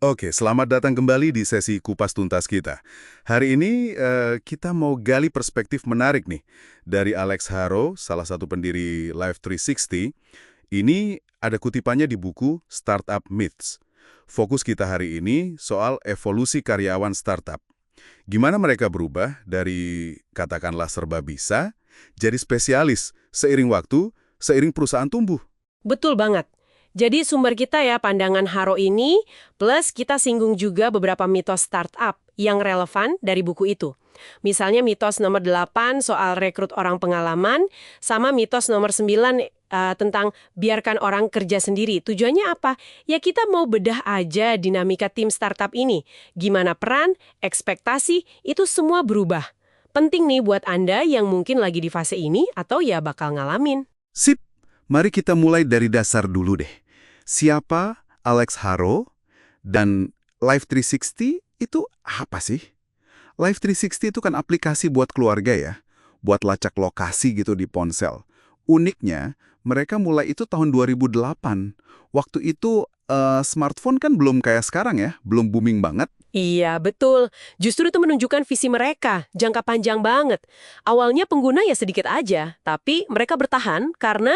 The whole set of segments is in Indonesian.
Oke, selamat datang kembali di sesi Kupas Tuntas kita. Hari ini kita mau gali perspektif menarik nih dari Alex Haro, salah satu pendiri Life 360. Ini ada kutipannya di buku Startup Myths. Fokus kita hari ini soal evolusi karyawan startup. Gimana mereka berubah dari katakanlah serba bisa jadi spesialis seiring waktu, seiring perusahaan tumbuh. Betul banget. Jadi sumber kita ya pandangan Haro ini, plus kita singgung juga beberapa mitos startup yang relevan dari buku itu. Misalnya mitos nomor 8 soal rekrut orang pengalaman, sama mitos nomor 9 tentang biarkan orang kerja sendiri. Tujuannya apa? Ya kita mau bedah aja dinamika tim startup ini. Gimana peran, ekspektasi, itu semua berubah. Penting nih buat Anda yang mungkin lagi di fase ini atau ya bakal ngalamin. Sip, mari kita mulai dari dasar dulu deh. Siapa Alex Haro dan Life 360 itu apa sih? Life 360 itu kan aplikasi buat keluarga ya, buat lacak lokasi gitu di ponsel. Uniknya, mereka mulai itu tahun 2008. Waktu itu smartphone kan belum kayak sekarang ya, belum booming banget. Iya, betul. Justru itu menunjukkan visi mereka, jangka panjang banget. Awalnya pengguna ya sedikit aja, tapi mereka bertahan karena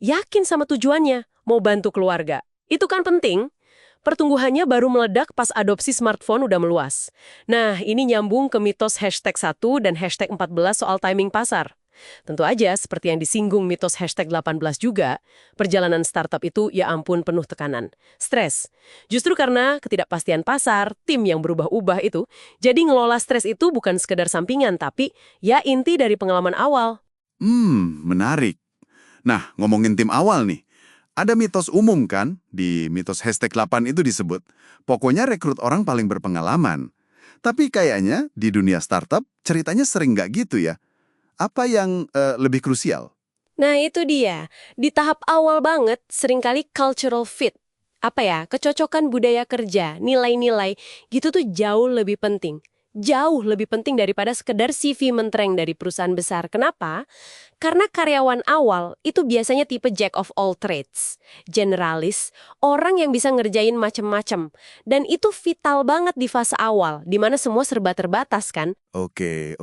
yakin sama tujuannya, mau bantu keluarga. Itu kan penting. Pertumbuhannya baru meledak pas adopsi smartphone udah meluas. Nah, ini nyambung ke mitos #1 dan #14 soal timing pasar. Tentu aja, seperti yang disinggung mitos #18 juga, perjalanan startup itu ya ampun penuh tekanan. Stres. Justru karena ketidakpastian pasar, tim yang berubah-ubah itu, jadi ngelola stres itu bukan sekedar sampingan, tapi ya inti dari pengalaman awal. Menarik. Nah, ngomongin tim awal nih. Ada mitos umum kan, di mitos #8 itu disebut. Pokoknya rekrut orang paling berpengalaman. Tapi kayaknya di dunia startup ceritanya sering nggak gitu ya. Apa yang lebih krusial? Nah itu dia, di tahap awal banget seringkali cultural fit. Apa ya, kecocokan budaya kerja, nilai-nilai, gitu tuh jauh lebih penting. Jauh lebih penting daripada sekedar CV mentereng dari perusahaan besar. Kenapa? Karena karyawan awal itu biasanya tipe jack of all trades, generalis, orang yang bisa ngerjain macem-macem. Dan itu vital banget di fase awal, di mana semua serba terbatas kan? Oke.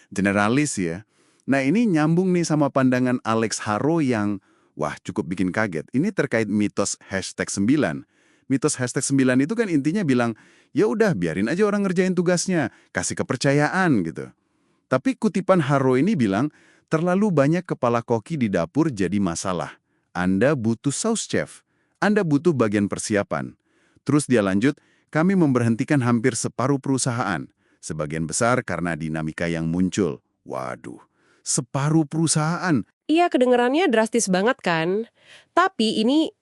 Generalis ya. Nah ini nyambung nih sama pandangan Alex Haro yang, wah cukup bikin kaget. Ini terkait mitos #9. Mitos #9 itu kan intinya bilang, ya udah biarin aja orang ngerjain tugasnya, kasih kepercayaan gitu. Tapi kutipan Haro ini bilang, terlalu banyak kepala koki di dapur jadi masalah. Anda butuh saus chef. Anda butuh bagian persiapan. Terus dia lanjut, kami memberhentikan hampir separuh perusahaan. Sebagian besar karena dinamika yang muncul. Waduh, separuh perusahaan. Iya, kedengarannya drastis banget kan? Tapi ini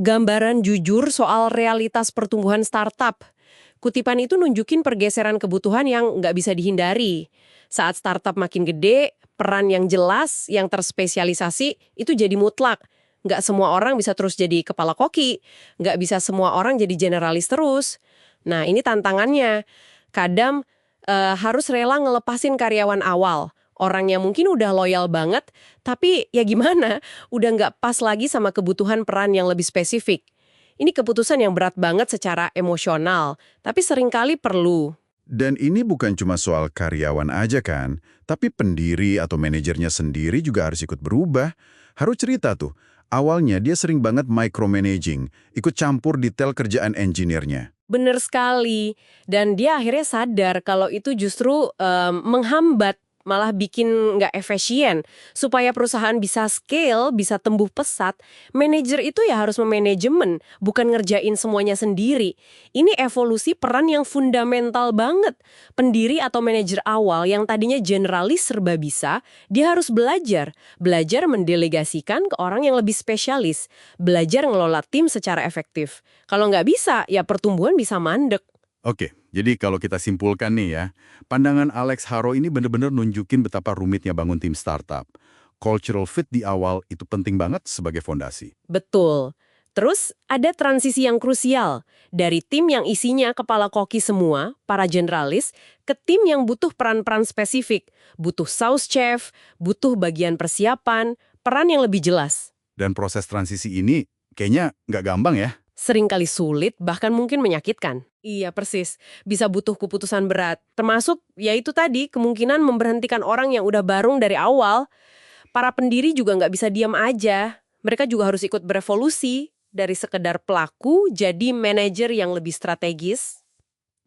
gambaran jujur soal realitas pertumbuhan startup. Kutipan itu nunjukin pergeseran kebutuhan yang nggak bisa dihindari. Saat startup makin gede, peran yang jelas, yang terspesialisasi, itu jadi mutlak. Nggak semua orang bisa terus jadi kepala koki. Nggak bisa semua orang jadi generalis terus. Nah, ini tantangannya. Kadang harus rela ngelepasin karyawan awal. Orang yang mungkin udah loyal banget, tapi ya gimana, udah nggak pas lagi sama kebutuhan peran yang lebih spesifik. Ini keputusan yang berat banget secara emosional, tapi seringkali perlu. Dan ini bukan cuma soal karyawan aja kan, tapi pendiri atau manajernya sendiri juga harus ikut berubah. Harus cerita tuh, awalnya dia sering banget micromanaging, ikut campur detail kerjaan engineer-nya. Bener sekali. Dan dia akhirnya sadar kalau itu justru menghambat, malah bikin nggak efisien. Supaya perusahaan bisa scale, bisa tumbuh pesat, manajer itu ya harus memanajemen, bukan ngerjain semuanya sendiri. Ini evolusi peran yang fundamental banget. Pendiri atau manajer awal yang tadinya generalis serba bisa, dia harus belajar. Belajar mendelegasikan ke orang yang lebih spesialis. Belajar ngelola tim secara efektif. Kalau nggak bisa, ya pertumbuhan bisa mandek. Oke, jadi kalau kita simpulkan nih ya, pandangan Alex Haro ini benar-benar nunjukin betapa rumitnya bangun tim startup. Cultural fit di awal itu penting banget sebagai fondasi. Betul. Terus ada transisi yang krusial dari tim yang isinya kepala koki semua, para generalis, ke tim yang butuh peran-peran spesifik, butuh saus chef, butuh bagian persiapan, peran yang lebih jelas. Dan proses transisi ini kayaknya nggak gampang ya. Seringkali sulit, bahkan mungkin menyakitkan. Iya, persis. Bisa butuh keputusan berat. Termasuk, ya itu tadi, kemungkinan memberhentikan orang yang udah barung dari awal. Para pendiri juga nggak bisa diam aja. Mereka juga harus ikut berevolusi. Dari sekedar pelaku, jadi manajer yang lebih strategis.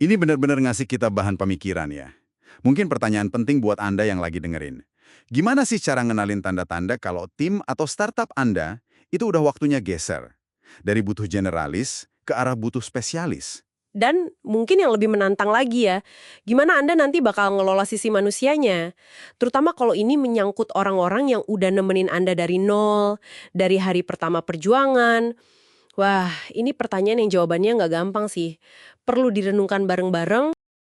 Ini benar-benar ngasih kita bahan pemikiran ya. Mungkin pertanyaan penting buat Anda yang lagi dengerin. Gimana sih cara ngenalin tanda-tanda kalau tim atau startup Anda itu udah waktunya geser? Dari butuh generalis ke arah butuh spesialis. Dan mungkin yang lebih menantang lagi ya, gimana Anda nanti bakal ngelola sisi manusianya? Terutama kalau ini menyangkut orang-orang yang udah nemenin Anda dari nol, dari hari pertama perjuangan. Wah, ini pertanyaan yang jawabannya nggak gampang sih. Perlu direnungkan bareng-bareng.